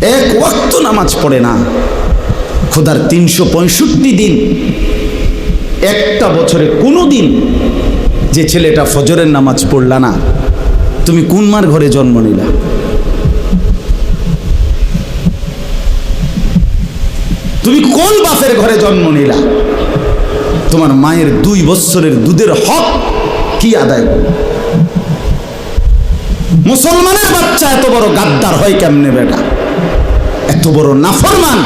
এক ওয়াক্ত নামাজ পড়ে না, খোদার 365 দিন, একটা বছরে কোনো দিন যে ছেলেটা ফজরের নামাজ পড়লা না, তুমি কোন মার ঘরে জন্ম নিলা? তুমি কোন বাপের ঘরে জন্ম নিলা? তোমার মায়ের 2 বছরের দুধের হক কি আদায় করো? মুসলমানের বাচ্চা এত বড় গাদ্দার হয় কেমনে বেটা? এত বড় নাফরমান,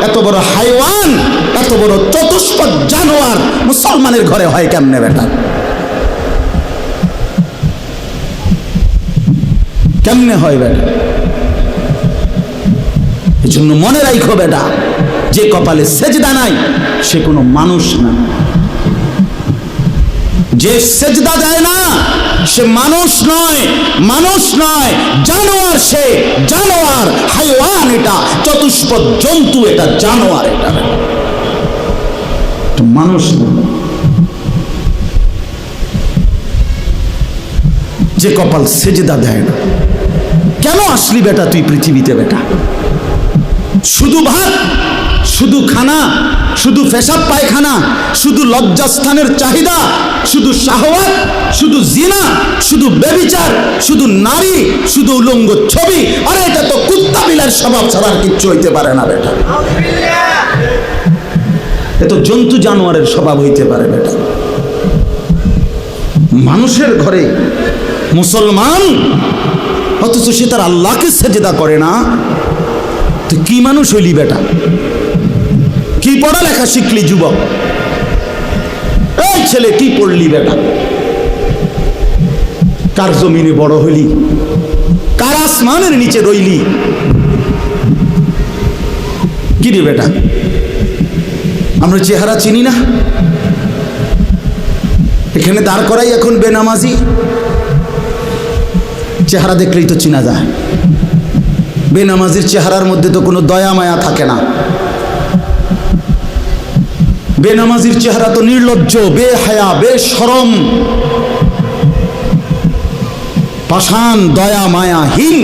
এত বড় হাইওয়ান, এত বড় চতুষ্পদ জানোয়ার মুসলমানের ঘরে হয় কেমনে বেটা? কেমনে হয় বেটা? এই জন্য মনে রাখো বেটা, যে কপালে সেজদা নাই সে কোনো মানুষ না। যে সেজদা দেয় না সে মানুষ নয়, মানুষ নয়, জানোয়ার। সে জানোয়ার, হাইওয়ান, এটা চতুষ্পদ জন্তু, এটা জানোয়ার, এটা মানুষ না। যে কপাল সেজদা দেয় না। কেন আসলি বেটা তুই পৃথিবীতে বেটা? শুধু ভাত, শুধু খানা, শুধু পেশাব পায়খানা, শুধু লজ্জাস্থানের চাহিদা, শুধু শাহওয়াত, শুধু জিনা, শুধু ব্যভিচার, শুধু নারী, শুধু উলঙ্গ ছবি। আরে এটা তো কুত্তা বিলার স্বভাব ছাড়া আর কিচ্ছু হইতে পারে না বেটা। এ তো জন্তু জানোয়ারের স্বভাব হইতে পারে বেটা। মানুষের ঘরে মুসলমান, অথচ সে তার আল্লাহকে সেজদা করে না। তুই কি মানুষ হইলি বেটা? কি পড়ালেখা শিখলি যুবক? এই ছেলে কি পড়লি বেটা? কার জমিনে বড় হইলি? কার আসমানের নিচে রইলি? কি রে বেটা? আমরা চেহারা চিনি না? এখানে দাঁড় করাই এখন বেনামাজি। চেহারা দেখলেই তো চিনা যায়। বেনামাজির চেহারার মধ্যে তো কোনো দয়া মায়া থাকে না। বেনামাজির চেহারা তো নির্লজ্জ, বেহায়া, বেশরম, পাষাণ, দয়া মায়াহীন,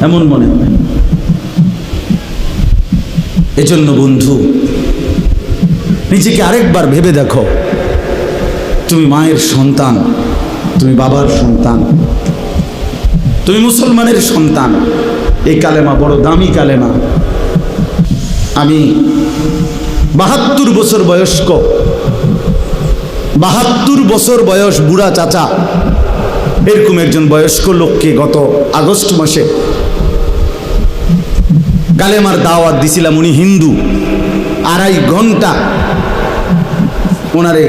এমন মনে হয়। এজন্য বন্ধু, নিজেকে আরেকবার ভেবে দেখো। তুমি মায়ের সন্তান, তুমি বাবার সন্তান, তুমি মুসলমানের সন্তান। এই কালেমা বড় দামি কালেমা। আমি 72 বছর বয়স্ক, 72 বছর বয়স বুড়া চাচা, এরকম একজন বয়স্ক লোককে গত আগস্ট মাসে কালেমার দাওয়াত দিছিলাম। উনি হিন্দু। 2.5 ঘন্টা ওনারে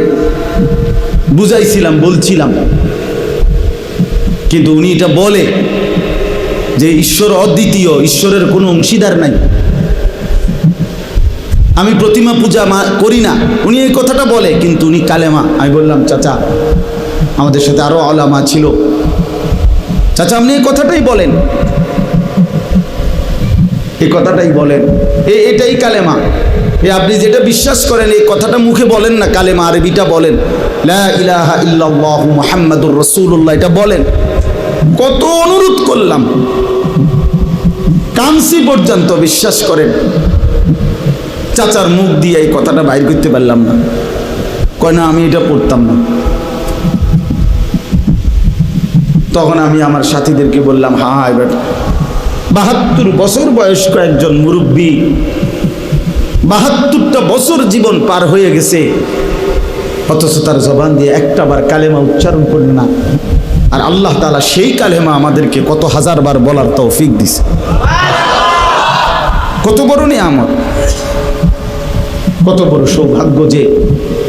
বুঝাইছিলাম, বলছিলাম, কিন্তু উনি এটা বলে যে ঈশ্বর অদ্বিতীয়, ঈশ্বরের কোনো অংশীদার নাই, আমি প্রতিমা পূজা করি না। উনি এই কথাটা বলে, কিন্তু উনি কালেমা। আমি বললাম, চাচা, আমাদের সাথে আরো আলেমা ছিল, চাচা আপনি এই কথাটাই বলেন, এই কথাটাই বলেন, এটাই কালেমা। আপনি যেটা বিশ্বাস করেন এই কথাটা মুখে বলেন না, কালেমা আরবিটা বলেন, লা ইলাহা ইল্লাল্লাহু মুহাম্মাদুর রাসূলুল্লাহ, এটা বলেন। কত অনুরোধ করলাম, কামসি পর্যন্ত, বিশ্বাস করেন। চাচার মুখ দিয়ে এই কথাটা বাইর করতে পারলাম না। কয় না, আমি এটা পড়তাম না। তখন আমি আমার সাথীদেরকে বললাম, হ্যাঁ এবার 72 বছর বয়স্ক একজন মুরব্বী, 72টা বছর জীবন পার হয়ে গেছে, অথচ তার জবান দিয়ে একটাবার কালেমা উচ্চারণ করল না। আর আল্লাহ তাআলা সেই কালেমা আমাদেরকে কত হাজারবার বলার তৌফিক দিছে। কত বড় নিয়ামত, কত বড় সৌভাগ্য যে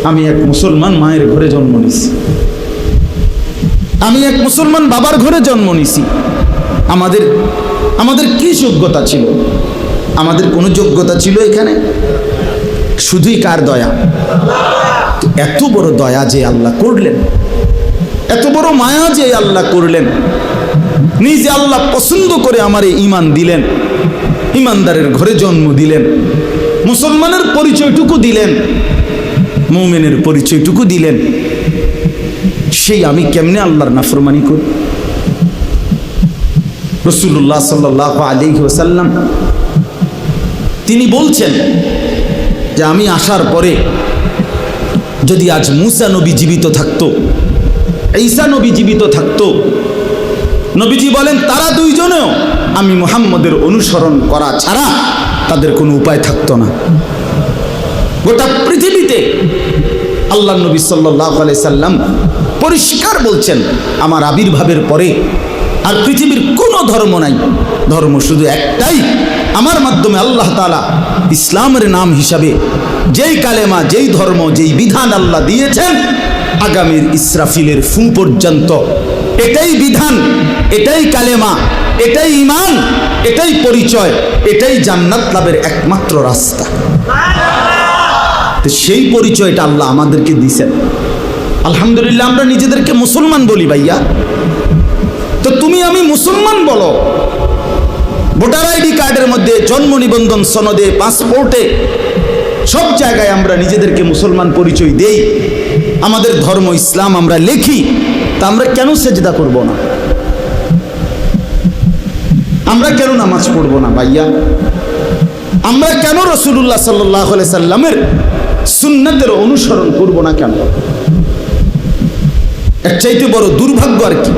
আমি এক মুসলমান মায়ের ঘরে জন্ম নিছি, আমি এক মুসলমান বাবার ঘরে জন্ম নিছি। আমাদের কি যোগ্যতা ছিল? আমাদের কোনো যোগ্যতা ছিল এখানে? শুধুই কার দয়া? এত বড় দয়া যে আল্লাহ করলেন, এত বড় মায়া যে আল্লাহ করলেন, নিজে আল্লাহ পছন্দ করে আমারে ঈমান দিলেন, ঈমানদারের ঘরে জন্ম দিলেন, মুসলমানের পরিচয়টুকু দিলেন, মুমিনের পরিচয়টুকু দিলেন। সেই আমি কেমনে আল্লাহর নাফরমানি করি? রাসূলুল্লাহ সাল্লাল্লাহু আলাইহি ওয়াসাল্লাম তিনি বলছেন যে আমি আসার পরে যদি আজ মুসা নবী জীবিত থাকতো, ঈসা নবী জীবিত থাকতো, নবীজি বলেন তারা দুইজনেও আমি মুহাম্মদের অনুসরণ করা ছাড়া তাদের কোনো উপায় থাকতো না। গোটা পৃথিবীতে আল্লাহ নবী সাল্লাল্লাহু আলাইহি সাল্লাম পরিষ্কার বলছেন আমার আবির্ভাবের পরে আর পৃথিবীর কোনো ধর্ম নাই, ধর্ম শুধু একটাই, আমার মাধ্যমে আল্লাহ তাআলা ইসলামের নাম হিসাবে যেই কালেমা, যেই ধর্ম, যেই বিধান আল্লাহ দিয়েছেন আগামীর ইসরাফিলের ফু পর্যন্ত এটাই বিধান, এটাই কালেমা, এটাই ঈমান, এটাই পরিচয়, এটাই জান্নাত লাভের একমাত্র রাস্তা। সেই পরিচয়টা আল্লাহ আমাদেরকে দিয়েছেন। আলহামদুলিল্লাহ আমরা নিজেদেরকে মুসলমান বলি ভাইয়া, তো তুমি আমি মুসলমান বলো, ভোটার আইডি কার্ডের মধ্যে, জন্ম নিবন্ধন সনদে, পাসপোর্টে, সব জায়গায় আমরা নিজেদেরকে মুসলমান পরিচয় দেই, আমাদের ধর্ম ইসলাম আমরা লিখি, তা আমরা কেন সেজদা করব না? আমরা কেন নামাজ পড়ব না ভাইয়া? আমরা কেন রাসূলুল্লাহ সাল্লাল্লাহু আলাইহি সাল্লামের সুন্নাতের অনুসরণ করব না কেন? এর চাইতে বড় দুর্ভাগ্য আর কি?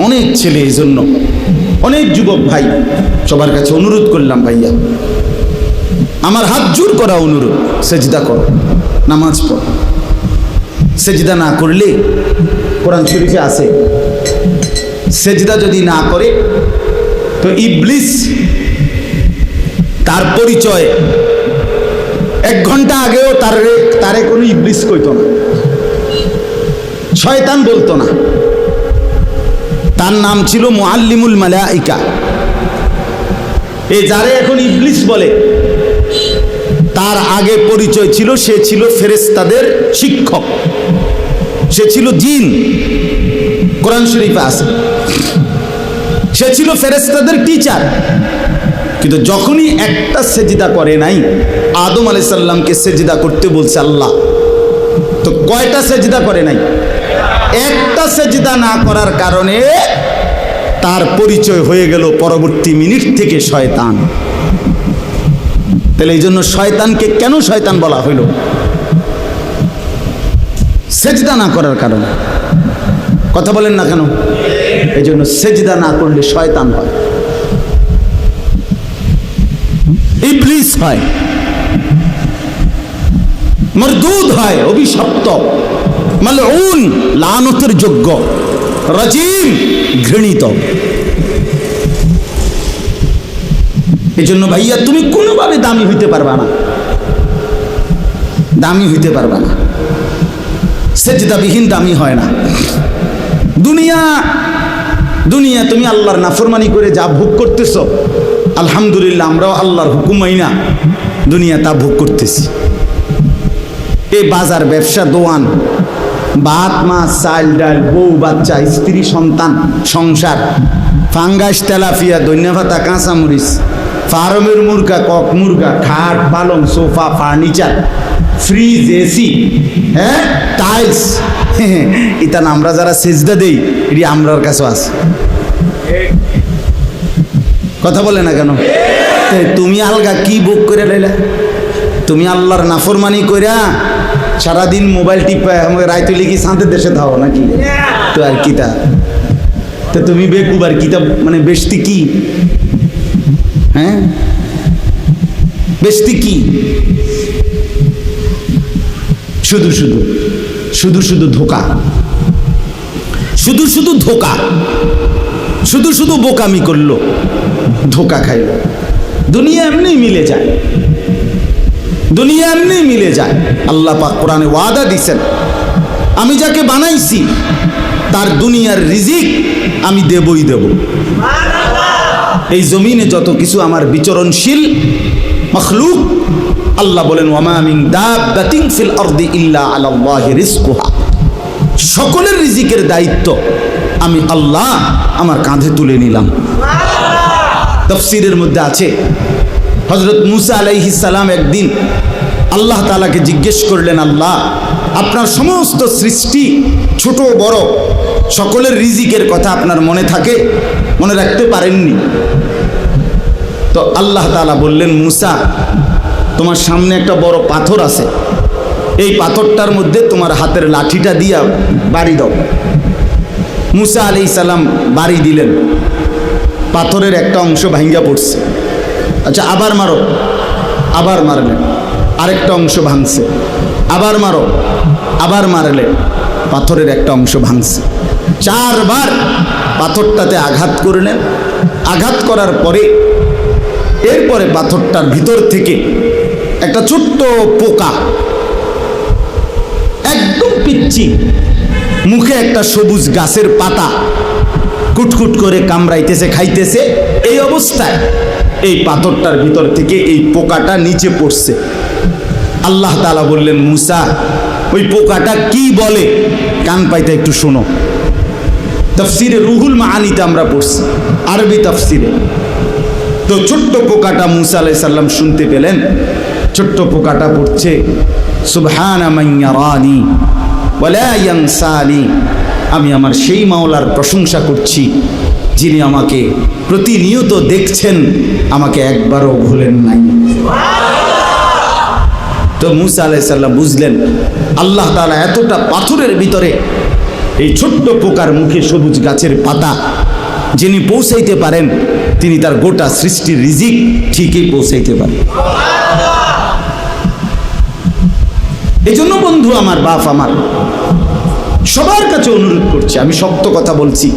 অনেক ছেলে, এই জন্য অনেক যুবক ভাই, সবার কাছে অনুরোধ করলাম ভাইয়া, আমার হাত জোর করা অনুরোধ, সেজদা করো, নামাজ পড়ো। সেজদা না করলে কোরআন শরীফে আছে, সেজদা যদি না করে তো ইবলিস তার পরিচয় 1 ঘন্টা আগেও তারে কোনো ইবলিস কইতো না, শয়তান বলতো না, তার নাম ছিল মুআল্লিমুল মালাইকা। এই যারে এখন ইবলিস বলে, তার আগে পরিচয় ছিল সে ছিল ফেরেশতাদের শিক্ষক, সে ছিল জিন, কোরআন শরীফে আছে, সে ছিল ফেরেশতাদের টিচার। কিন্তু যখনই একটা সেজদা করে নাই, আদম আলাইহিস সালামকে সেজদা করতে বলছে আল্লাহ, তো কয়টা সেজদা করে নাই? একটা সেজদা না করার কারণে তার পরিচয় হয়ে গেল পরবর্তী মিনিট থেকে শয়তান। তাহলে এই জন্য শয়তানকে কেন শয়তান বলা হইল? সেজদা না করার কারণে। কথা বলেন না কেন? এই জন্য সেজদা না করলে শয়তান হয়, ইবলিস হয়, মরদুদ হয়, অভিশপ্ত, মালউন, লানতের যোগ্য, রাজিম, ঘৃণিত। এই জন্য ভাইয়া তুমি কোনোভাবে দামি হইতে পারবা না, দামি হইতে পারবা না, সেজদাবিহীন দামি হয় না। দুনিয়া তুমি আল্লাহর নাফরমানি করে যা ভোগ করতেছ, আলহামদুলিল্লাহ আমরাও আল্লাহর হুকুম মাইনা দুনিয়া তা ভোগ করতেছি। এই বাজার, ব্যবসা, দোয়ান, ভাত, মাছ, চাল, ডাল, বউ, বাচ্চা, স্ত্রী, সন্তান, সংসার, ফাঙ্গাস, তেলাপিয়া, ধন্যভাতা, কাঁচামরিচ, ফার্মের মুরগা, কক মুরগা, খাট, পালং, সোফা, ফার্নিচার, ফ্রিজ, এসি, হ্যাঁ, টাইলস, ইতান আমরা যারা সেজদা দেই এটি আমরার কাছে আছে। কথা বলে না কেন? তুমি আলগা কি বুক করে লাইলা? তুমি আল্লাহর নাফরমানি কইরা সারাদিন মোবাইল টিপা আমাকে রাইতে লিখি শান্তির দেশে ধাও নাকি? তো আর কিতা, তো তুমি বেকুব আর কিতা, মানে বেশতি কি? হ্যাঁ, বেশতি কি? শুধু ধোকা, শুধু ধোকা, শুধু বোকামি করলো, ধোকা খাইল। দুনিয়া এমনি মিলে যায়, দুনিয়া এমনি মিলে যায়। আল্লাহ পাক কোরআনে ওয়াদা দিয়েছেন, আমি যাকে বানাইছি তার দুনিয়ার রিজিক আমি দেবই দেব। এই জমিনে যত কিছু আমার বিচরণশীল মখলুক, আল্লাহ বলেন ওয়ামা মিন দাব্বাতিন ফিল আরদি ইল্লা আলাল্লাহি রিজকুহা, সকলের রিজিকের দায়িত্ব আমি আল্লাহ আমার কাঁধে তুলে নিলাম। তাফসীরের মধ্যে আছে, হযরত মুসা আলাইহিস সালাম একদিন আল্লাহ তাআলাকে জিজ্ঞেস করলেন, আল্লাহ আপনার সমস্ত সৃষ্টি ছোট বড় সকলের রিজিকের কথা আপনার মনে থাকে, মনে রাখতে পারেননি। তো আল্লাহ তাআলা বললেন, মুসা তোমার সামনে একটা বড় পাথর আছে, এই পাথরটার মধ্যে তোমার হাতের লাঠিটা দিয়া বাড়ি দাও। মুসা আলাইহিস সালাম বাড়ি দিলেন, পাথরের একটা অংশ ভাঙ্গা পড়ছে। আচ্ছা আবার মারো, আবার মারলেন, আরেকটা অংশ ভাঙছে, আবার মারো, আবার মারলেন, পাথরের একটা অংশ ভাঙছে। 4 বার পাথরটাতে আঘাত করলেন। আঘাত করার পরে এরপরে পাথরটার ভিতর থেকে একটা ছোট্ট পোকা, একদম পিচ্চি, মুখে একটা সবুজ গাছের পাতা কুটকুট করে কামড়াইতেছে, খাইতেছে। এই অবস্থায় এই পাথরটার ভিতর থেকে এই পোকাটা নিচে পড়ছে। আল্লাহ তাআলা বললেন, মুসা ওই পোকাটা কি বলে কান পাইতে একটু শোনো। তাফসিরে রুহুল মাআনিতে আমরা পড়ছি, আরবি তাফসিরে। তো ছোট্ট পোকাটা মুসা আলাইহিস সালাম শুনতে পেলেন। ছোট্ট পোকাটা পড়ছে, সুবহানা মান ইয়ারানি ওয়ালা ইয়ানসানি। আমি আমার সেই মাওলার প্রশংসা করছি যিনি আমাকে প্রতিনিয়ত দেখছেন, আমাকে একবারও ভুলেন নাই। তো মুসা আলাইহিস সালাম বুঝলেন আল্লাহ তাআলা এতটা পাথরের ভিতরে এই ছোট্ট পোকার মুখে সবুজ গাছের পাতা যিনি পৌঁছাইতে পারেন, তিনি তার গোটা সৃষ্টির রিজিক ঠিকই পৌঁছাইতে পারেন। এই জন্য বন্ধু আমার, বাপ আমার, সবার কাছে অনুরোধ করছি, আমি শক্ত কথা বলছি,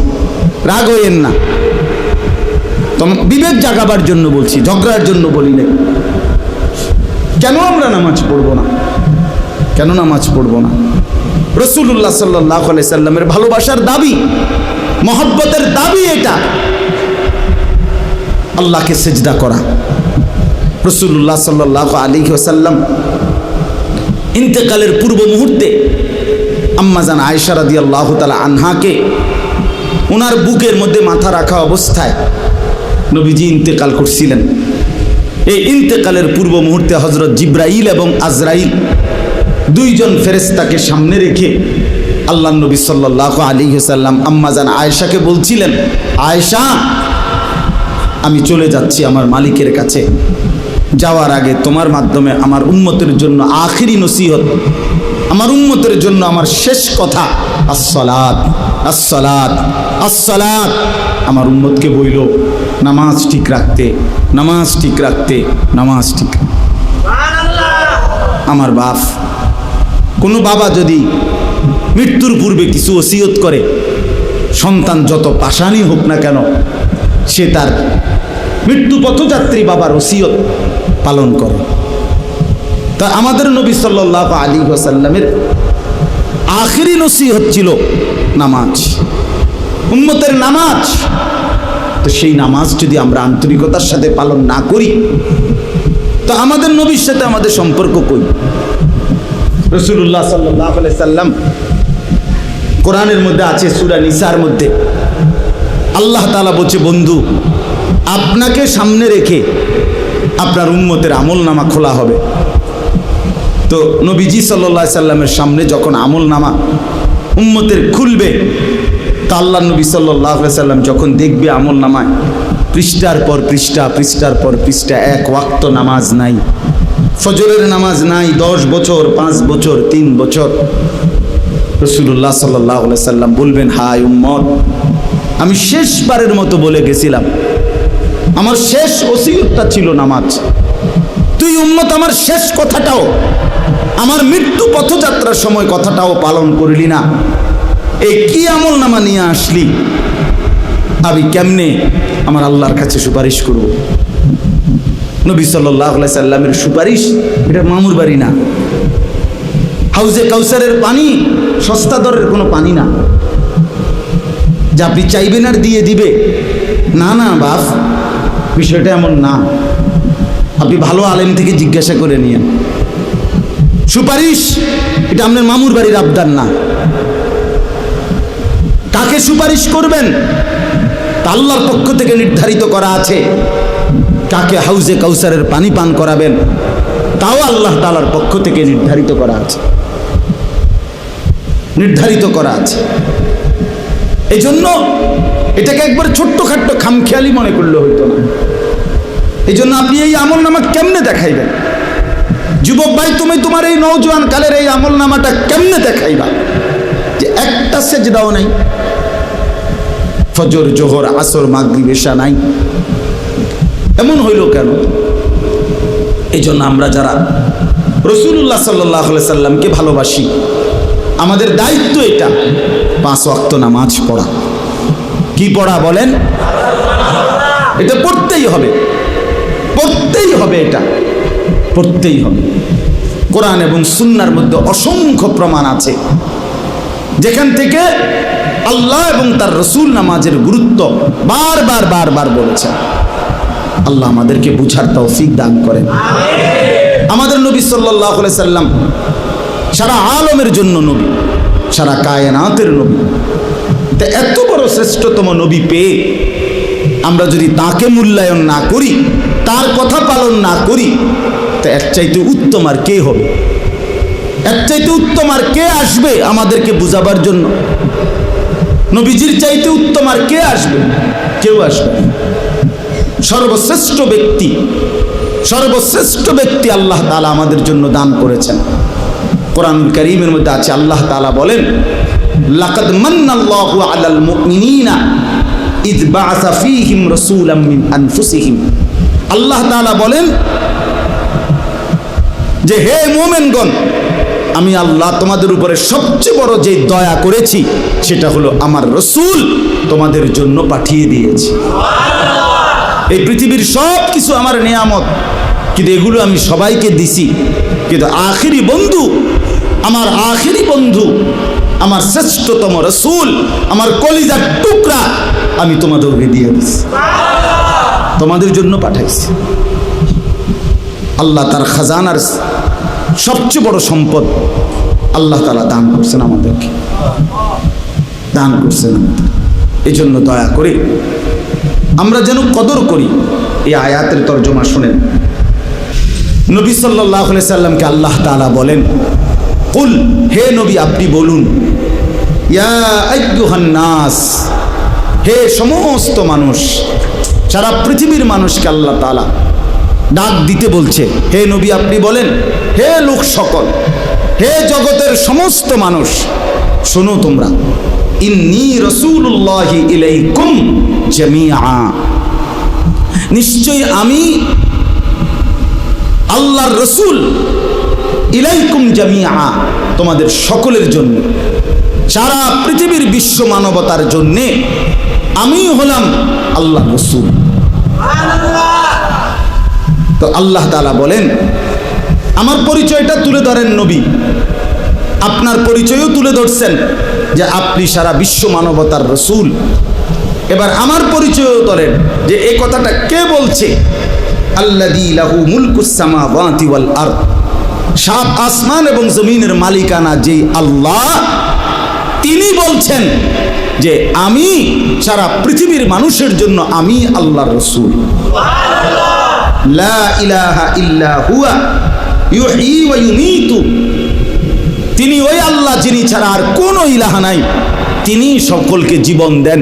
রাগ হইয়েন না, বিবেক জাগাবার জন্য বলছি, ঝগড়ার জন্য বলি না। কেন আমরা নামাজ পড়বো না? কেন নামাজ পড়বো না? রাসূলুল্লাহ সাল্লাল্লাহু আলাইহি সাল্লামের ভালোবাসার দাবি, মহব্বতের দাবি এটা, আল্লাহকে সিজদা করা। রাসূলুল্লাহ সাল্লাল্লাহু আলাইহি ওয়াসাল্লাম ইন্তেকালের পূর্ব মুহূর্তে আম্মাজান আয়েশা রাদিয়াল্লাহু তাআলা আনহাকে ওনার বুকের মধ্যে মাথা রাখা অবস্থায় নবীজি ইন্তেকাল করছিলেন। এই ইন্তেকালের পূর্ব মুহূর্তে হযরত জিবরাইল এবং আজরাইল দুইজন ফেরেশতাকে সামনে রেখে আল্লাহ নবী সাল্লাল্লাহু আলাইহি ওয়াসাল্লাম আম্মাজান আয়েশাকে বলছিলেন, আয়েশা আমি চলে যাচ্ছি আমার মালিকের কাছে, যাওয়ার আগে তোমার মাধ্যমে আমার উম্মতের জন্য আখিরি নসিহত, আমার উম্মতের জন্য আমার শেষ কথা, আসসালাত আসসালাত আসসালাত। আমার উম্মতকে বইল নামাজ ঠিক রাখতে, নামাজ ঠিক রাখতে, নামাজ ঠিক। আমার বাপ, কোনো বাবা যদি মৃত্যুর পূর্বে কিছু ওসিয়ত করে, সন্তান যত পাষাণই হোক না কেন, সে তার মৃত্যু পথযাত্রী বাবার ওসিয়ত পালন করে। তা আমাদের নবী সাল্লাল্লাহু আলাইহি ওয়াসাল্লামের আখিরি নসিহত ছিল নামাজ, উম্মতের নামাজ। তো সেই নামাজ যদি আমরা আন্তরিকতার সাথে পালন না করি, তো আমাদের নবীর সাথে আমাদের সম্পর্ক কই? রাসূলুল্লাহ সাল্লাল্লাহু আলাইহি সাল্লাম কোরআনের মধ্যে আছে, সূরা নিসার মধ্যে আল্লাহ তাআলা বলছে, বন্ধু আপনাকে সামনে রেখে আপনার উম্মতের আমলনামা খোলা হবে। তো নবীজি সাল্লাল্লাহু আলাইহি সাল্লামের সামনে যখন আমলনামা উম্মতের খুলবে, তা আল্লাহ নবী সাল্লাল্লাহু আলাইহি সাল্লাম যখন দেখবে আমলনামায় পৃষ্ঠার পর পৃষ্ঠা, পৃষ্ঠার পর পৃষ্ঠা, এক ওয়াক্ত নামাজ নাই, ফজরের নামাজ নাই, 10 বছর, 5 বছর, 3 বছর, রাসূলুল্লাহ সাল্লাল্লাহু আলাইহি সাল্লাম বলবেন, হায় উম্মত, আমি শেষবারের মতো বলে গেছিলাম, আমার শেষ ওসিয়তটা ছিল নামাজ। তুই উম্মত আমার শেষ কথাটাও, আমার মৃত্যু পথযাত্রার সময় কথাটাও পালন করলি না। এই কি আমলনামা নিয়ে আসলি? আমি কেমনে আমার আল্লাহর কাছে সুপারিশ করব? নবী সাল্লাল্লাহু আলাইহি সাল্লামের সুপারিশ এটা মামুর বাড়ি না, হাউজে কাউসারের পানি সস্তা দরের কোনো পানি না যা আপনি চাইবেন আর দিয়ে দিবে। না না বাপ, বিষয়টা এমন না। আপনি ভালো আলেম থেকে জিজ্ঞাসা করে নিয়েন। সুপারিশ এটা আপনার মামুর বাড়ির আবদার না। কাকে সুপারিশ করবেন তা আল্লাহর পক্ষ থেকে নির্ধারিত করা আছে। কাকে হাউজে কাউসারের পানি পান করাবেন তাও আল্লাহ তাআলার পক্ষ থেকে নির্ধারিত করা আছে। নির্ধারিত করা আছে। এই জন্য এটাকে একবার ছোট্টখাট্ট খামখেয়ালি মনে করলে হইতো না। এই জন্য আপনি এই আমল নামা কেমনে দেখাইবেন? যুবক ভাই, তুমি তোমার এই নওজোয়ান কালের এই আমল নামাটা কেমনে দেখাইবা যে একটা সেজদাও নাই, ফজর জোহর আসর মাগরিব এশা নাই? এমন হইল কেন? এই জন্য আমরা যারা রাসূলুল্লাহ সাল্লাল্লাহু আলাইহি সাল্লামকে ভালোবাসি, আমাদের দায়িত্ব এটা 5 ওয়াক্ত নামাজ পড়া। কি পড়া বলেন? এটা পড়তেই হবে, পড়তেই হবে, এটা পড়তেই হবে। কোরআন এবং সুন্নাহর মধ্যে অসংখ্য প্রমাণ আছে যেখান থেকে আল্লাহ এবং তার রাসূল নামাজের গুরুত্ব বারবার বারবার বলেছেন। আল্লাহ আমাদেরকে বুঝার তৌফিক দান করেন। আমাদের নবী সাল্লাল্লাহু আলাইহি সাল্লাম সারা আলমের জন্য নবী, সারা কায়নাতের নবী। তা এত বড় শ্রেষ্ঠতম নবী পেয়ে আমরা যদি তাকে মূল্যায়ন না করি, তার কথা পালন না করি, তা এর চাইতে উত্তম আর কে হবে? এর চাইতে উত্তম আর কে আসবে আমাদেরকে বুঝাবার জন্য? নবীজির চাইতে উত্তম আর কে আসবে? কেউ আসবে। সর্বশ্রেষ্ঠ ব্যক্তি, সর্বশ্রেষ্ঠ ব্যক্তি আল্লাহ তাআলা আমাদের জন্য দান করেছেন। কোরআনুল কারীমের মধ্যে আছে, আল্লাহ তাআলা বলেন, লাকাদ মান্নাল্লাহু আলাল মুমিনিনা ইয বাআসা ফীহিম রাসূলাম মিন আনফুসিহিম। আল্লাহ তাআলা বলেন যে হে মুমিনগণ, আমি আল্লাহ তোমাদের উপরে সবচেয়ে বড় যে দয়া করেছি সেটা হলো আমার রাসূল তোমাদের জন্য পাঠিয়ে দিয়েছি। এই পৃথিবীর সব কিছু আমার নিয়ামত, কিন্তু এগুলো আমি সবাইকে দিছি, কিন্তু আখিরি বন্ধু, আমার আখিরি বন্ধু, আমার শ্রেষ্ঠতম রাসূল, আমার কলিজার টুকরা আমি তোমাদেরকে দিয়ে দিছি, তোমাদের জন্য পাঠাইছি। আল্লাহ তার খাজানার সবচেয়ে বড় সম্পদ আল্লাহ তাআলা দান করছেন আমাদেরকে, দান করছেন আমাদের। এই জন্য দয়া করে আমরা যেন কদর করি। এই আয়াতের তরজমা শুনেন। নবী সাল্লাল্লাহু আলাইহি সাল্লামকে আল্লাহ তাআলা বলেন, কুল, হে নবী আপনি বলুন, ইয়া আইয়ুহান নাস, হে সমস্ত মানুষ, সারা পৃথিবীর মানুষকে আল্লাহ তাআলা ডাক দিতে বলছে। হে নবী আপনি বলেন, হে লোক সকল, হে জগতের সমস্ত মানুষ, শোনো তোমরা, ইন্নী রাসূলুল্লাহি ইলাইকুম জামিআ, নিশ্চয়ই আমি আল্লাহর রাসূল, ইলাইকুম জামিআ, তোমাদের সকলের জন্য, সারা পৃথিবীর বিশ্ব মানবতার জন্য আমি হলাম আল্লাহর রাসূল। তো আল্লাহ তাআলা বলেন, আমার পরিচয়টা তুলে ধরেন নবী, আপনার পরিচয়ও তুলে ধরছেন যে আপনি সারা বিশ্ব মানবতার রাসূল। এবার আমার পরিচয়ও ধরেন যে এই কথাটা কে বলছে। আল্লাযী লাহু মুলকুস সামাওয়াতি ওয়াল আরদ, সাত আসমান এবং জমিনের মালিকানা যেই আল্লাহ, তিনি বলছেন যে আমি সারা পৃথিবীর মানুষের জন্য আমি আল্লাহর রাসূল। লা ইলাহা ইল্লা হুয়া ইউহয়ী ওয়া ইউমীতু, তিনি ওই আল্লাহ যিনি ছাড়া আর কোনো ইলাহা নাই, তিনি সকলকে জীবন দেন,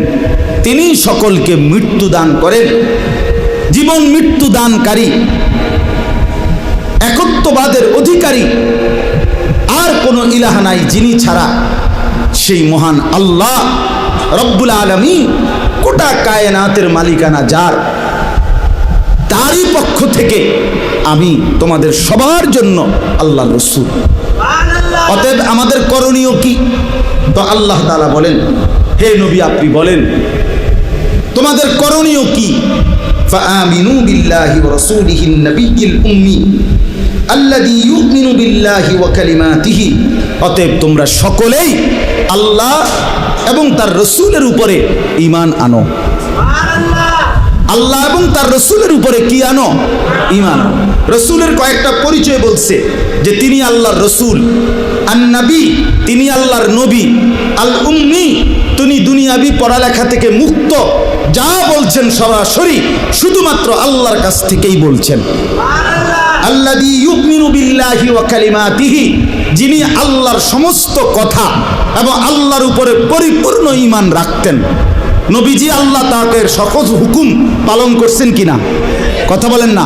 তিনি সকলকে মৃত্যু দান করেন। জীবন মৃত্যু দানকারী, একত্ববাদের অধিকারী আর কোনো ইলাহা নাই যিনি ছাড়া। সেই মহান আল্লাহ রব্বুল আলামিন, গোটা কায়নাতের মালিকানা যার, তারই পক্ষ থেকে আমি তোমাদের সবার জন্য আল্লাহর রাসূল। অতএব আমাদের করণীয় কি? তো আল্লাহ তাআলা বলেন, হে নবী আপনি বলেন তোমাদের করণীয় কি? ফাআমিনু বিল্লাহি ওয়া রাসূলিহিন নাবিয়্যিল উম্মি আল্লাযী ইউমিনু বিল্লাহি ওয়া কালিমাতিহি। অতএব তোমরা সকলেই আল্লাহ এবং তার রাসূলের উপরে ঈমান আনো। আল্লাহ এবং তার রাসূলের উপরে কি আনো? ঈমান। রাসূলের কয়েকটা পরিচয় বলছে যে তিনি আল্লাহর রাসূল, আন-নবী তিনি আল্লাহর নবী, আল উম্মি তিনি দুনিয়াবি পড়ালেখা থেকে মুক্ত, যা বলছেন সরাসরি শুধুমাত্র আল্লাহর কাছ থেকেই বলছেন। আল্লাযী ইউমিনু বিল্লাহি ওয়া কালিমাতিহি, যিনি আল্লাহর সমস্ত কথা এবং আল্লাহর উপরে পরিপূর্ণ ঈমান রাখতেন। নবীজি আল্লাহ তাআলার সকল হুকুম পালন করছেন কিনা? কথা বলেন না।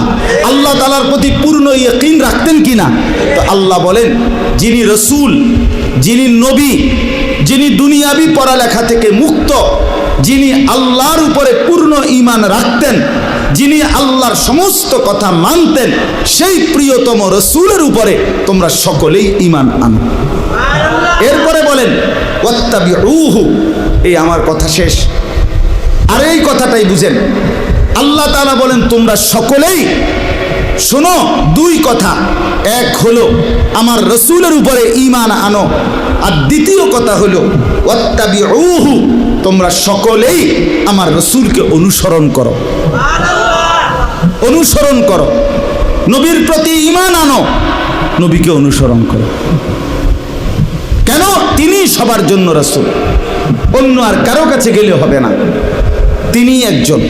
আল্লাহ তাআলার প্রতি পূর্ণ ইয়াকিন রাখতেন কিনা? তো আল্লাহ বলেন, যিনি রসুল, যিনি নবী, যিনি দুনিয়াবি পড়ালেখা থেকে মুক্ত, যিনি আল্লাহর উপরে পূর্ণ ঈমান রাখতেন, যিনি আল্লাহর সমস্ত কথা মানতেন, সেই প্রিয়তম রসুলের উপরে তোমরা সকলেই ঈমান আনো। এরপরে বলেন ওয়াত্তাবিউহু, এই আমার কথা শেষ। আর এই কথাটাই বুঝেন, আল্লাহ তাআলা বলেন তোমরা সকলেই শোনো। দুই কথা, এক হলো আমার রসুলের উপরে ঈমান আনো, আর দ্বিতীয় কথা হলো ওয়াত্তাবিউহু, তোমরা সকলেই আমার রসুলকে অনুসরণ করো। অনুসরণ করো, নবীর প্রতি ঈমান আনো, নবীকে অনুসরণ করো। কেন? তিনি সবার জন্য রসুল, অন্য আর কারো কাছে গেলে হবে না, তিনি একজন।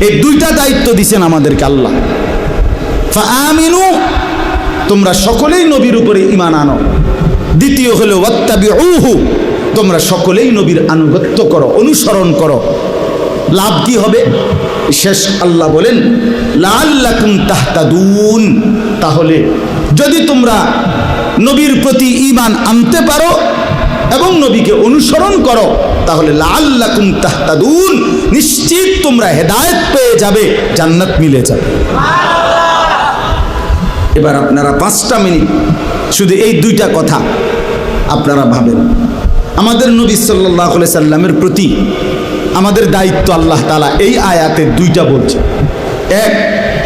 এই দুইটা দায়িত্ব দিয়েছেন আমাদেরকে আল্লাহ। ফাআমিনু, তোমরা সকলেই নবীর উপরে ঈমান আনো। দ্বিতীয় হলো ওয়াত্তাবিউহু, তোমরা সকলেই নবীর আনুগত্য করো, অনুসরণ করো। লাভ কি হবে? শেষ আল্লাহ বলেন লাআল্লাকুম তাহতাদুন, তাহলে যদি তোমরা নবীর প্রতি ঈমান আনতে পারো এবং নবীকে অনুসরণ করো, তাহলে লাআল্লাকুম তাহতাদুন, নিশ্চিত তোমরা হেদায়েত পেয়ে যাবে, জান্নাত মিলে যাবে। এবার আপনারা 5টা মিনিট শুধু এই দুইটা কথা আপনারা ভাবেন। আমাদের নবী সাল্লাল্লাহু আলাইহি সাল্লামের প্রতি আমাদের দায়িত্ব আল্লাহ তাআলা এই আয়াতে দুইটা বলছে। এক,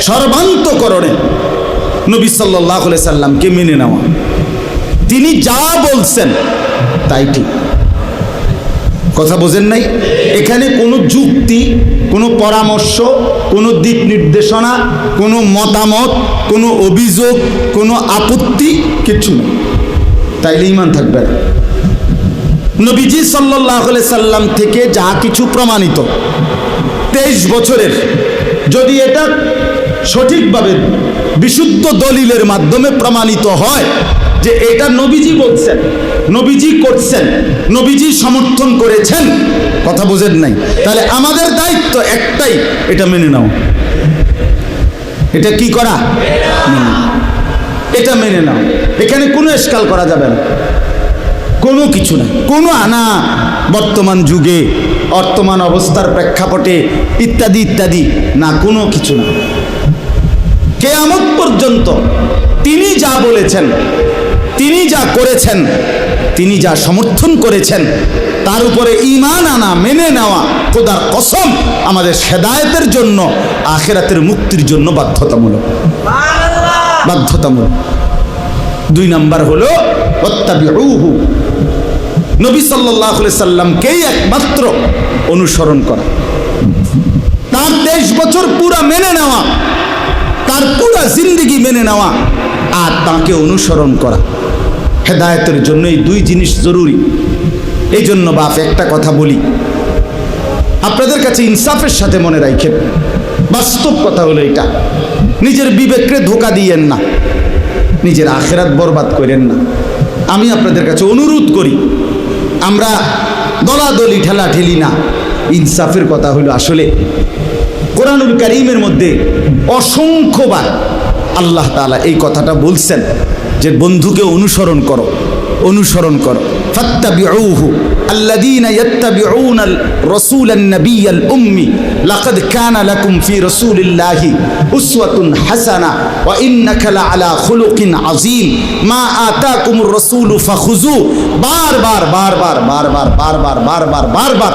সর্বান্তকরণে নবী সাল্লাল্লাহু আলাইহি সাল্লামকে মেনে নেওয়া, তিনি যা বলছেন তাই ঠিক। কথা বোঝেন নাই? এখানে কোনো যুক্তি, কোনো পরামর্শ, কোনো দিক নির্দেশনা, কোনো মতামত, কোনো অভিযোগ, কোনো আপত্তি কিচ্ছু নেই, তাইলে ঈমান থাকবে না। নবীজি সাল্লাল্লাহু আলাইহি সাল্লাম থেকে যা কিছু প্রমাণিত 23 বছরের, যদি এটা সঠিকভাবে বিশুদ্ধ দলিলের মাধ্যমে প্রমাণিত হয় যে এটা নবীজি বলছেন, নবীজি করছেন, নবীজি সমর্থন করেছেন, কথা বোঝেন নাই, তাহলে আমাদের দায়িত্ব একটাই, এটা মেনে নাও। এটা কি করা? এটা মেনে নাও। এখানে কোনো এশকাল করা যাবে না, কোনো কিছু না, কোনো আনা বর্তমান যুগে, বর্তমান অবস্থার প্রেক্ষাপটে ইত্যাদি ইত্যাদি না, কোনো কিছু না। কিয়ামত পর্যন্ত তিনি যা বলেছেন, তিনি যা করেছেন, তিনি যা সমর্থন করেছেন, তার উপরে ঈমান আনা, মেনে নেওয়া খোদার কসম আমাদের হেদায়েতের জন্য, আখিরাতের মুক্তির জন্য বাধ্যতামূলক। বাধ্যতামূলক। 2 নাম্বার হলো ওয়াত্তাবিউহু, নবী সাল্লাল্লাহু আলাইহি সাল্লামকেই একমাত্র অনুসরণ করা, তার 23 বছর পুরা মেনে নেওয়া, তার পুরা জিন্দেগি মেনে নেওয়া, আর তাকে অনুসরণ করা। হেদায়েতের জন্য এই 2 জিনিস জরুরি। এই জন্য বাপ একটা কথা বলি, আপনাদের কাছে ইনসাফের সাথে মনে রাখেন, বাস্তব কথা হলো এটা, নিজের বিবেককে ধোঁকা দিয়েন না, নিজের আখিরাত বরবাদ করেন না। আমি আপনাদের কাছে অনুরোধ করি, আমরা দলাদলি ঠেলা ঠেলি না। ইনসাফের কথা হলো, আসলে কোরআনুল কারীমের মধ্যে অসংখ্যবার আল্লাহ তাআলা এই কথাটা বলছেন যে বন্ধুকে অনুসরণ করো, অনুসরণ করো। ফাত্তাবিউহু আল্লাযীনা ইয়াত্তাবিউনাল রাসূলান নাবিয়্যাল উম্মি লাকাদ কানা লাকুম ফি রাসূলিল্লাহি উসওয়াতুন হাসানা ওয়া ইন্নাকা লাআলা খুলুকিন আযীম মা আতাকুমুর রাসূলু ফাখুযু। বারবার বারবার বারবার বারবার বারবার বারবার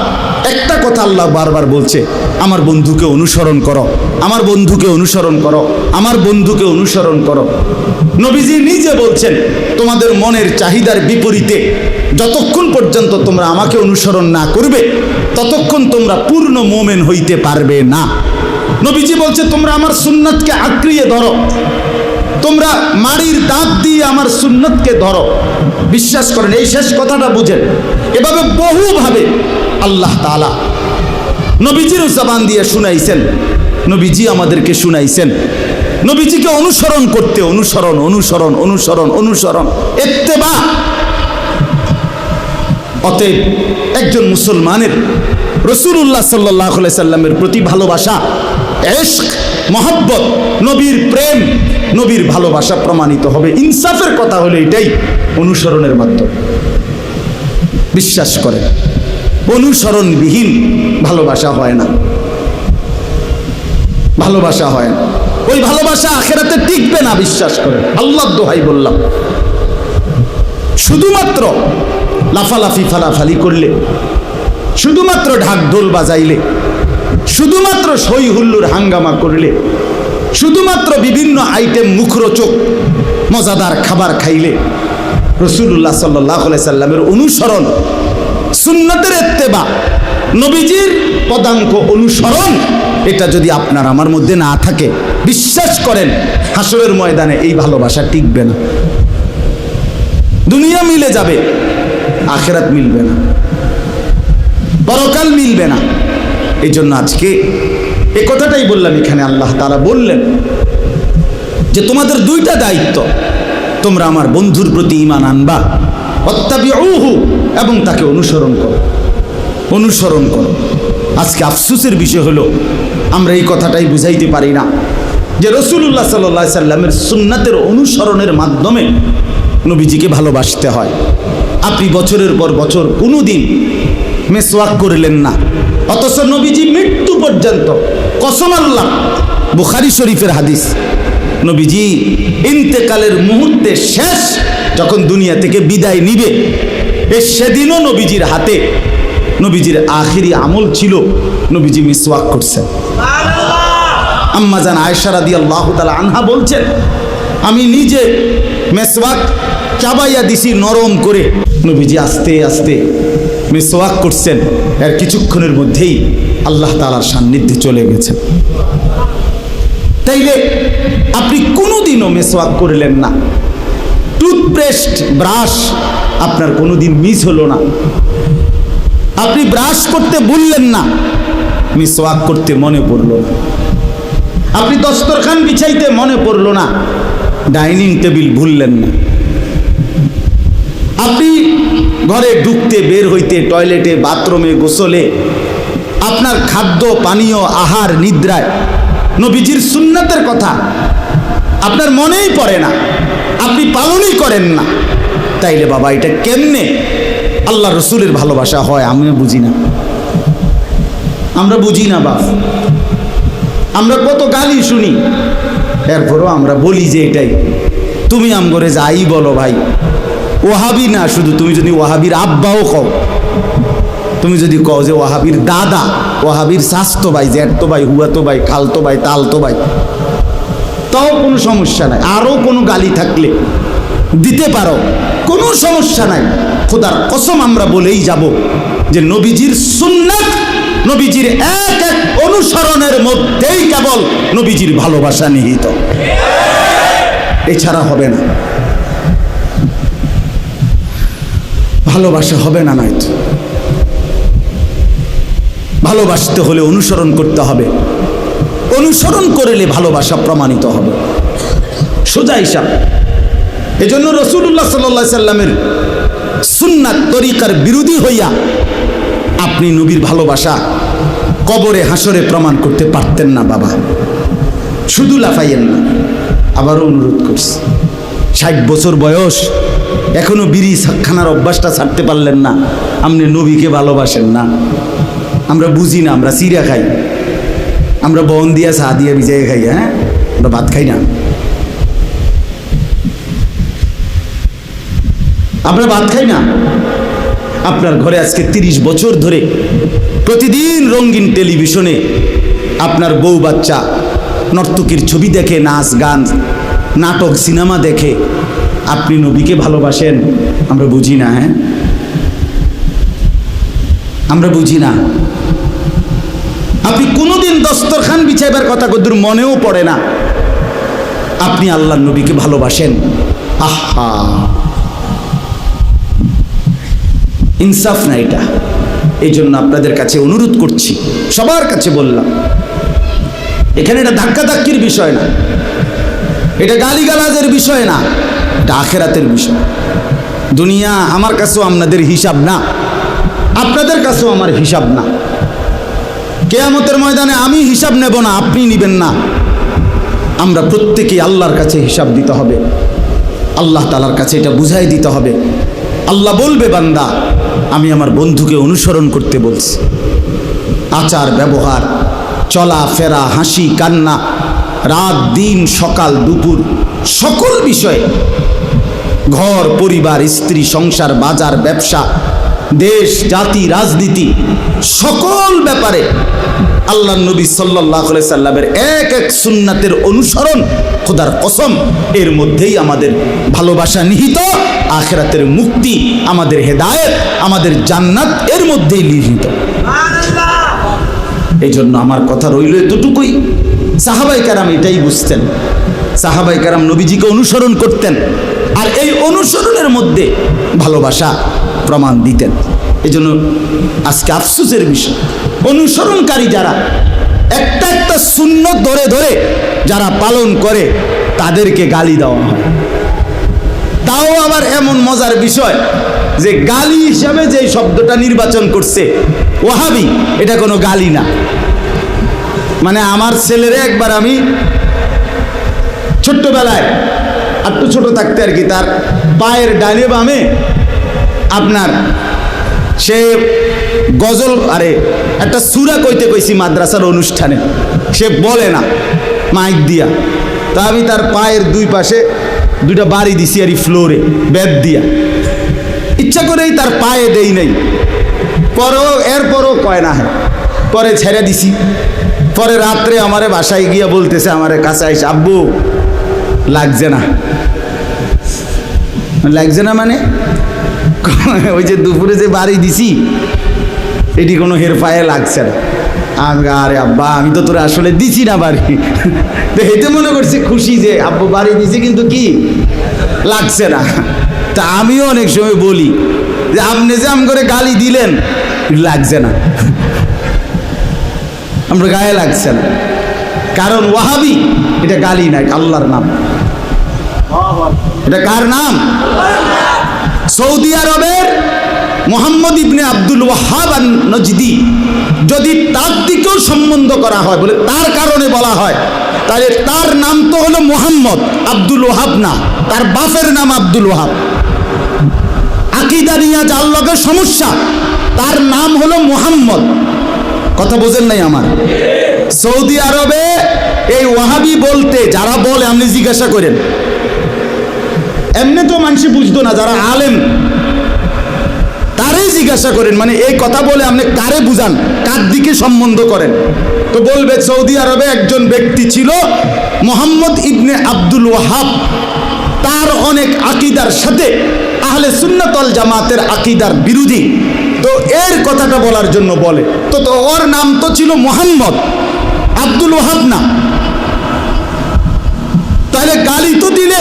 একটা কথা আল্লাহ বারবার বলছে, আমার বন্ধুকে অনুসরণ করো, আমার বন্ধুকে অনুসরণ করো, আমার বন্ধুকে অনুসরণ করো। নবীজি নিজে বলছেন, তোমাদের মনের চাহিদার বিপরীতে যতক্ষণ পর্যন্ত তোমরা আমাকে অনুসরণ না করবে, ততক্ষণ তোমরা পূর্ণ মুমিন হইতে পারবে না। নবীজি বলছে, তোমরা আমার সুন্নাতকে আঁকড়িয়ে ধরো, তোমরা মাড়ির দাঁত দিয়ে আমার সুন্নতকে ধরো। বিশ্বাস করেন, এই শেষ কথাটা বুঝেন। এভাবে বহুভাবে আল্লাহ তাআলা নবীজির জবান দিয়ে শুনাইছেন, নবীজি আমাদেরকে শুনাইছেন। নবীজিকে অনুসরণ করতে, অনুসরণ অনুসরণ অনুসরণ অনুসরণ, ইত্তেবা। অতএব একজন মুসলমানের রাসূলুল্লাহ সাল্লাল্লাহু আলাইহি সাল্লামের প্রতি ভালোবাসা, ইশক, মহব্বত, নবীর প্রেম, নবীর ভালোবাসা প্রমাণিত হবে। ইনসাফের কথা হলো এটাই, অনুসরণের মাধ্যমে। বিশ্বাস করেন, অনুসরণবিহীন ভালোবাসা হয় না, ভালোবাসা হয় না। ওই ভালোবাসা আখিরাতে টিকবে না, বিশ্বাস করেন। আল্লাহর দোহাই বললাম, শুধুমাত্র লাফালাফি ফালাফালি করলে, শুধুমাত্র ঢাক ঢোল বাজাইলে, শুধুমাত্র সই হুল্লুর হাঙ্গামা করলে, শুধুমাত্র বিভিন্ন আইটেম মুখরোচক মজাদার খাবার খাইলে রাসূলুল্লাহ সাল্লাল্লাহু আলাইহি সাল্লামের অনুসরণ, সুন্নতের ইত্তেবা, নবীজির পদাঙ্ক অনুসরণ, এটা যদি আপনার আমার মধ্যে না থাকে, বিশ্বাস করেন হাসরের ময়দানে এই ভালোবাসা টিকবে না। দুনিয়া মিলে যাবে, আখিরাত মিলবে না, পরকাল মিলবে না। এই জন্য আজকে এই কথাটাই বললাম। এখানে আল্লাহ তাআলা বললেন যে তোমাদের দুইটা দায়িত্ব, তোমরা আমার বন্ধুর প্রতি ঈমান আনবা, ওয়াত্তাবিউহু, এবং তাকে অনুসরণ করো, অনুসরণ করো। আজকে আফসোসের বিষয় হলো আমরা এই কথাটাই বুঝাইতে পারি না যে রাসূলুল্লাহ সাল্লাল্লাহু আলাইহি সাল্লামের সুন্নাতের অনুসরণের মাধ্যমে নবীজিকে ভালোবাসতে হয়। আপনি বছরের পর বছর কোনোদিন মেসওয়াক করলেন না, অথচ নবীজি মৃত্যু পর্যন্ত, কসম আল্লাহ, বুখারী শরীফের হাদিস, নবীজি ইন্তেকালের মুহূর্তে শেষ যখন দুনিয়া থেকে বিদায় নিবে, সেদিনও নবীজির হাতে, নবীজির আখিরি আমল ছিল নবীজি মিসওয়াক করছেন। আম্মা জান আয়েশা রাদিয়াল্লাহু তাআলা আনহা বলছেন, আমি নিজে মিসওয়াক চাবাইয়া দিছি নরম করে। নবীজি আস্তে আস্তে মিসওয়াক করছেন, এর কিছুক্ষণের মধ্যেই আল্লাহ তাআলার সান্নিধ্যে চলে গেছেন। তাইলে আপনি কোনোদিনও মিসওয়াক করলেন না, টুথপেস্ট, ব্রাশ আপনার কোনোদিন মিস হলো না, আপনি ব্রাশ করতে ভুললেন না, মিসওয়াক করতে মনে পড়লো না, আপনি দস্তরখান বিছাইতে মনে পড়লো না, ডাইনিং টেবিল ভুললেন না, আপনি ঘরে ঢুকতে, বের হইতে, টয়লেটে, বাথরুমে, গোসলে, আপনার খাদ্য পানীয়, আহার, নিদ্রায় নবীজির সুন্নাতের কথা আপনার মনেই পড়ে না, আপনি পালনই করেন না। তাইলে বাবা এটা কেমনে আল্লাহ রসুলের ভালোবাসা হয়? আমিও বুঝি না, আমরা বুঝি না বাপ। আমরা কত গালি শুনি, এরপরও আমরা বলি যে এটাই। তুমি আমগরে যাই বলো ভাই, ওয়াহাবি না শুধু, তুমি যদি ওয়াহাবির আব্বাও কও, তুমি যদি কও যে ওয়াহাবির দাদা, ওয়াহাবির শাস্তো ভাই, জ্যাঠতো ভাই, হুয়াতো ভাই, খালতো ভাই, তালতো ভাই, তাও কোনো সমস্যা নাই। আরও কোনো গালি থাকলে দিতে পারো, কোনো সমস্যা নাই। খোদার কসম আমরা বলেই যাব যে নবীজির সুন্নাত, নবীজির এক এক অনুসরণের মধ্যেই কেবল নবীজির ভালোবাসা নিহিত, এছাড়া হবে না, ভালোবাসা হবে না। নয়তো ভালোবাসতে হলে অনুসরণ করতে হবে, অনুসরণ করলে ভালোবাসা প্রমাণিত হবে, সোজা হিসাব। এজন্য রাসূলুল্লাহ সাল্লাল্লাহু আলাইহি সাল্লামের সুন্নাত তরিকার বিরোধী হইয়া আপনি নবীর ভালোবাসা কবরে হাসরে প্রমাণ করতে পারতেন না বাবা। শুধু লাফাইয়েন না, আবারও অনুরোধ করছি, 60 বছর বয়স, এখনো বিড়ি খানার অভ্যাসটা ছাড়তে পারলেন না, আপনি নবীকে ভালোবাসেন না। আমরা বুঝি না, আমরা চিড়া খাই, আমরা বন দিয়া চা দিয়া ভিজাই খাই, হ্যাঁ, আমরা ভাত খাই না, আমরা ভাত খাই না। আপনার ঘরে আজকে 30 বছর ধরে প্রতিদিন রঙিন টেলিভিশনে আপনার বউ বাচ্চা নর্তকীর ছবি দেখে, নাচ গান, নাটক, সিনেমা দেখে, আপনি নবীকে ভালোবাসেন? আমরা বুঝি না, হ্যাঁ, আমরা বুঝি না। আপনি কোনোদিন দস্তরখান বিছাইবার কথা কদ্দুর মনেও পড়ে না, আপনি আল্লাহর নবীকে ভালোবাসেন? আহা, ইনসাফ না এটা। এই জন্য আপনাদের কাছে অনুরোধ করছি, সবার কাছে বললাম, এখানে এটা ধাক্কাধাক্কির বিষয় না, এটা গালিগালাজের বিষয় না, এটা আখেরাতের বিষয়। দুনিয়া আমার কাছেও আপনাদের হিসাব না, আপনাদের কাছেও আমার হিসাব না। কিয়ামতের ময়দানে আমি হিসাব নেব না, আপনি নেবেন না। আমরা প্রত্যেকেই আল্লাহর কাছে হিসাব দিতে হবে, আল্লাহ তাআলার কাছে এটা বুঝাই দিতে হবে। আল্লাহ বলবে, বান্দা আমি আমার বন্ধুকে অনুসরণ করতে বলছি। আচার ব্যবহার, চলা ফেরা, হাসি কান্না, রাত দিন সকাল দুপুর, সকল বিষয়ে, ঘর পরিবার স্ত্রী সংসার বাজার ব্যবসা দেশ জাতি রাজনীতি সকল ব্যাপারে আল্লাহ নবী সাল্লাল্লাহু আলাইহি সাল্লামের এক এক সুন্নাতের অনুসরণ, খোদার কসম এর মধ্যেই আমাদের ভালোবাসা নিহিত, আখিরাতের মুক্তি, আমাদের হেদায়েত, আমাদের জান্নাত এর মধ্যেই নিহিত। এই জন্য আমার কথা রইল এতটুকুই। সাহাবায়ে কেরাম এটাই বুঝতেন, সাহাবায়ে কেরাম নবীজিকে অনুসরণ করতেন, আর এই অনুসরণের মধ্যে ভালোবাসা প্রমাণ দিতেন। এই জন্য আজকে আফসোসের বিষয়, অনুসরণকারী যারা একটা একটা সুন্নত ধরে ধরে যারা পালন করে তাদেরকে গালি দেওয়া হয়। তাও আবার এমন মজার বিষয় যে গালি হিসাবে যে শব্দটা নির্বাচন করছে ওয়াহাবি, এটা কোনো গালি না। মানে আমার ছেলেরে একবার আমি ছোট্টবেলায় একটু ছোট থাকতে আর কি, তার পায়ের ডানে বামে আপনার সে গজল, আরে একটা সূরা কইতে কইছি মাদ্রাসার অনুষ্ঠানে, সে বলে না মাইক দিয়া, তা আমি তার পায়ের দুই পাশে দুইটা বাড়ি দিছি আর ফ্লোরে বেদ দিয়া, ইচ্ছা করেই তার পায়ে দেই নাই, এরপরও কয় না, হ্যাঁ পরে ছেড়ে দিছি। পরে রাত্রে আমারে বাসায় গিয়া বলতেছে, আমারে কাছে আইসে, আব্বু লাগছে না। লাগছে না মানে ওই যে দুপুরে যে বাড়ি দিছি এটি কোনো হের পায়ে লাগছে না। আমি, আরে আব্বা আমি তো তোরা আসলে দিছি না বাড়ি, তো এতে মনে করছি খুশি যে আব্বু বাড়ি দিছি কিন্তু কি লাগছে না। তা আমিও অনেক সময় বলি যে আপনি যে আম করে গালি দিলেন লাগছে না, আমরা গায়ে লাগছে না, কারণ ওয়াহাবি এটা গালি নাই, আল্লাহর নাম। এটা কার নাম? সৌদি আরবের মোহাম্মদ ইবনে আব্দুল ওয়াহাব আন-নজদি, যদি তার দিকেও সম্বন্ধ করা হয় বলে তার কারণে বলা হয়, তাহলে তার নাম তো হলো মোহাম্মদ, আব্দুল ওয়াহাব না, তার বাপের নাম আব্দুল ওয়াহাব। আকীদা নিয়ে যার লগে সমস্যা তার নাম হলো মোহাম্মদ। কথা বোঝেন নাই আমার? সৌদি আরবে এই ওয়াহাবি বলতে যারা বলে, আপনি জিজ্ঞাসা করেন, এমনি তো মানুষ বুঝতো না, যারা আলেম তারাই জিজ্ঞাসা করেন, মানে এই কথা বলে আপনি কারে বুঝান, কার দিকে সম্বন্ধ করেন, তো বলবে সৌদি আরবে একজন ব্যক্তি ছিল মোহাম্মদ ইবনে আব্দুল ওয়াহাব, তার অনেক আকীদার সাথে আহলে সুন্নাত ওয়াল জামাতের আকীদার বিরোধী, তো এর কথাটা বলার জন্য বলে। তো ওর নাম তো ছিল মোহাম্মদ, আব্দুল ওয়াহাব না, তাহলে গালি তো দিলে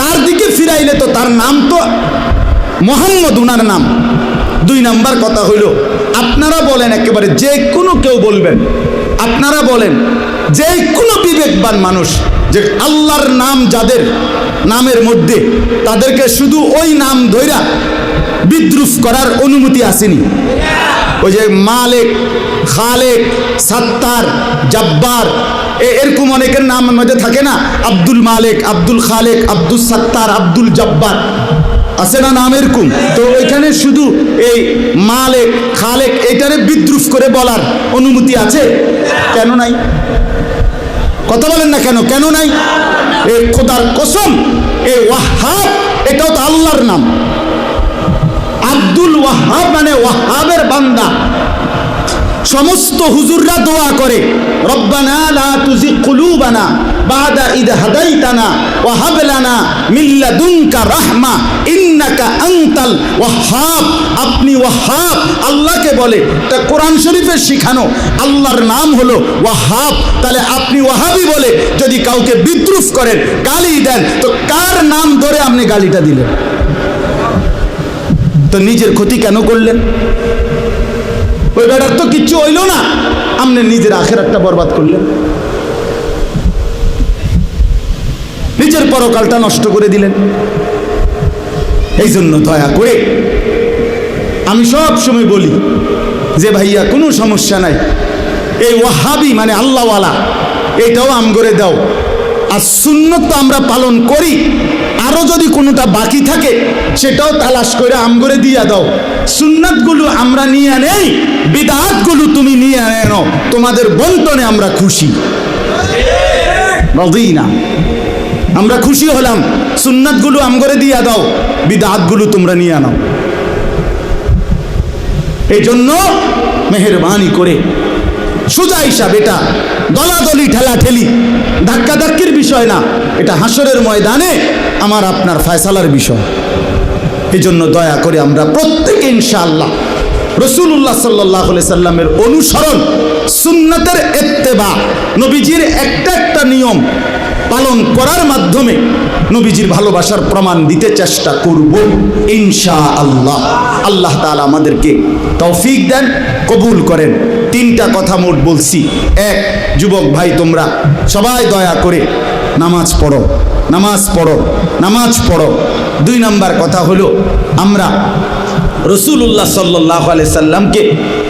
তার দিকে ফিরাইলে তো তার নাম তো মোহাম্মদ, উনার নাম। দুই নাম্বার কথা হইল, আপনারা বলেন একেবারে যে কোনো কেউ বলবেন, আপনারা বলেন যে কোনো বিবেকবান মানুষ যে আল্লাহর নাম যাদের নামের মধ্যে, তাদেরকে শুধু ওই নাম ধইরা বিদ্রুপ করার অনুমতি আসেনি? ওই যে মালিক, খালেক, সাত্তার, জব্বার, এরকম অনেকের নামের মধ্যে থাকে না, আব্দুল মালিক, আব্দুল খালেক, আব্দুল সাত্তার, আব্দুল জব্বার, আছে না নাম এরকম? তো এখানে শুধু এই মালিক খালেক এটারে বিদ্রুপ করে বলার অনুমতি আছে? কেন নাই? কথা বলেন না কেন? কেন নাই? এই খোদার কসম, এই ওয়াহাব এটাও তো আল্লাহর নাম। আব্দুল ওয়াহাব মানে ওয়াহাবের বান্দা। সমস্ত হুজুররা দোয়া করে, রব্বানা লা তুজিগ কুলুবানা বাদা ইদ হাদাইতানা ওয়া হাব লানা মিন লাদুনকা রাহমা ইন্নাকা আনতাল ওয়াহাব। আপনি ওয়াহাব আল্লাহকে বলে, তা কোরআন শরীফে শিখানো আল্লাহর নাম হলো ওয়াহাব। তাহলে আপনি ওয়াহাবি বলে যদি কাউকে বিদ্রুপ করেন, গালি দেন, তো কার নাম ধরে আপনি গালিটা দিলেন? তো নিজের ক্ষতি কেন করলেন? ওই বেটার তো কিচ্ছু হইল না, আপনি নিজের আখিরাতটা বরবাদ করলেন। নিজের পরকালটা নষ্ট করে দিলেন। এই জন্য দয়া করে আমি সব সময় বলি যে ভাইয়া কোনো সমস্যা নাই, এই ওয়াহাবি মানে আল্লাহওয়ালা এটাও আম করে দাও, আর সুন্নত তো আমরা পালন করি, আরো যদি কোনোটা বাকি থাকে সেটাও তালাশ করে আম করে দিয়া দাও। সুন্নাতগুলো আমরা নিয়ে নেই, বিদআতগুলো তুমি নিয়ে আনো, তোমাদের বন্টনে আমরা খুশি। রাদিনা, আমরা খুশি হলাম। সুন্নাতগুলো আম করে দিয়া দাও, বিদআতগুলো তোমরা নিয়ে আনো। এই জন্য মেহেরবানি করে সোজা হিসাব, এটা দলাদলি ঠেলাঠেলি ধাক্কাধাক্কির বিষয় না, এটা হাসরের ময়দানে আমার আপনার ফয়সালার বিষয়। এই জন্য দয়া করে আমরা প্রত্যেকে ইনশাআল্লাহ রাসূলুল্লাহ সাল্লাল্লাহু আলাইহি সাল্লামের অনুসরণ, সুন্নাতের ইত্তেবা, নবীজির একটা একটা নিয়ম পালন করার মাধ্যমে নবীজির ভালোবাসার প্রমাণ দিতে চেষ্টা করব ইনশাআল্লাহ। আল্লাহ তাআলা আমাদেরকে তৌফিক দেন, কবুল করেন। তিনটা কথা মোট বলছি। এক, যুবক ভাই তোমরা সবাই দয়া করে নামাজ পড়ো, নামাজ পড়ো, নামাজ পড়ো। দুই নাম্বার কথা হলো, আমরা রাসূলুল্লাহ সাল্লাল্লাহু আলাইহি সাল্লামকে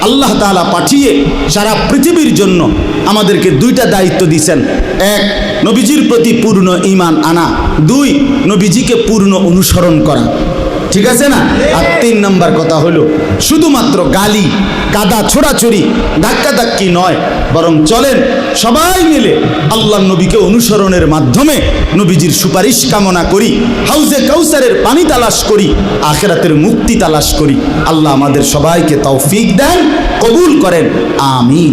আল্লাহ তাআলা পাঠিয়ে সারা পৃথিবীর জন্য আমাদেরকে দুইটা দায়িত্ব দিয়েছেন। এক, নবীজির প্রতি পূর্ণ ঈমান আনা। দুই, নবীজিকে পূর্ণ অনুসরণ করা। ঠিক আছে না? আর তিন নাম্বার কথা হলো, শুধুমাত্র গালি কাদা ছোড়াছড়ি ধাক্কাধাক্কি নয়, বরং চলেন সবাই মিলে আল্লাহর নবীকে অনুসরণের মাধ্যমে নবীজির সুপারিশ কামনা করি, হাউজে কাউসারের পানি তালাশ করি, আখিরাতের মুক্তি তালাশ করি। আল্লাহ আমাদের সবাইকে তৌফিক দেন, কবুল করেন। আমিন।